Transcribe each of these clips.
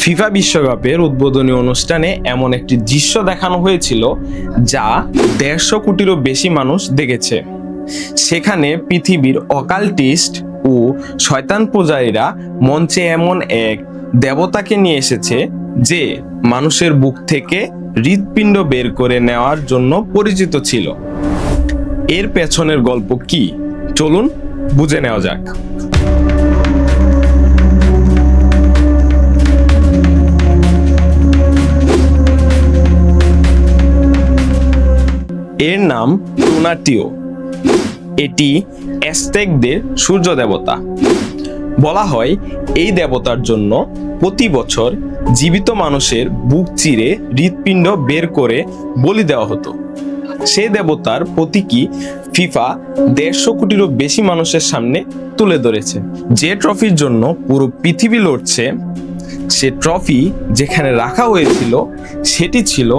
FIFA বিশ্বকাপের উদ্বোধনী অনুষ্ঠানে এমন একটি দৃশ্য দেখানো হয়েছিল যা 150 কোটিরও বেশি মানুষ দেখেছে। সেখানে পৃথিবীর অকাল্টিস্ট ও শয়তান পূজারীরা মঞ্চে এমন এক দেবতাকে নিয়ে এসেছে যে মানুষের বুক থেকে হৃৎপিণ্ড বের করে নেওয়ার জন্য পরিচিত ছিল। এর পেছনের গল্প কি, চলুন বুঝে নেওয়া যাক। এর নাম টোনাটিও। এটি অ্যাজটেকদের সূর্য দেবতা। বলা হয় এই দেবতার জন্য প্রতি বছর জীবিত মানুষের বুক চিরে হৃৎপিণ্ড বের করে বলি দেওয়া হতো। সেই দেবতার প্রতীকী ফিফা 150 কোটিরও বেশি মানুষের সামনে তুলে ধরেছে। যে ট্রফির জন্য পুরো পৃথিবী লড়ছে, সে ট্রফি যেখানে রাখা হয়েছিল সেটি ছিল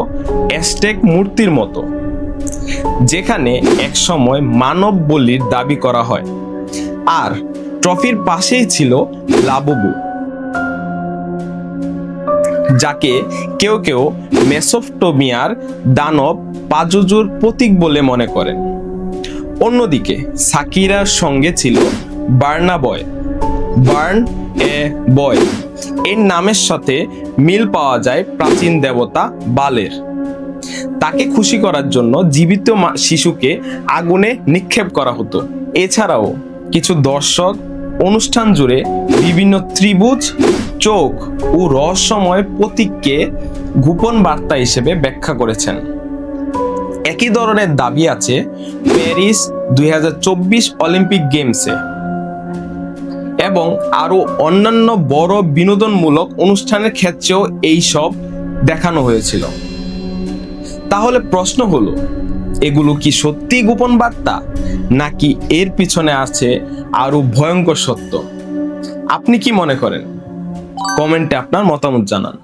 অ্যাজটেক মূর্তির মতো, যেখানে একসময় মানব বলির দাবি করা হয়। আর ট্রফির পাশেই ছিল লাবুবু, যাকে কেউ কেউ মেসোপটেমিয়ার দানব পাজুজুর প্রতীক বলে মনে করেন। অন্যদিকে সাকিরার সঙ্গে ছিল বার্ন এ বয়। এর নামের সাথে মিল পাওয়া যায় প্রাচীন দেবতা বালের। তাকে খুশি করার জন্য জীবিত শিশুকে আগুনে নিক্ষেপ করা হতো। এছাড়াও কিছু দর্শক অনুষ্ঠান জুড়ে বিভিন্ন ত্রিভুজ, চোখ ও রহস্যময় প্রতীককে গোপন বার্তা হিসেবে ব্যাখ্যা করেছেন। একই ধরনের দাবি আছে প্যারিস 2024 অলিম্পিক গেমসে এবং আরো অন্যান্য বড় বিনোদনমূলক অনুষ্ঠানের ক্ষেত্রেও এই সব দেখানো হয়েছিল। তাহলে প্রশ্ন হলো, এগুলো কি সত্যি গোপন বার্তা, নাকি এর পিছনে আছে আরো ভয়ঙ্কর সত্য? আপনি কি মনে করেন? কমেন্টে আপনার মতামত জানান।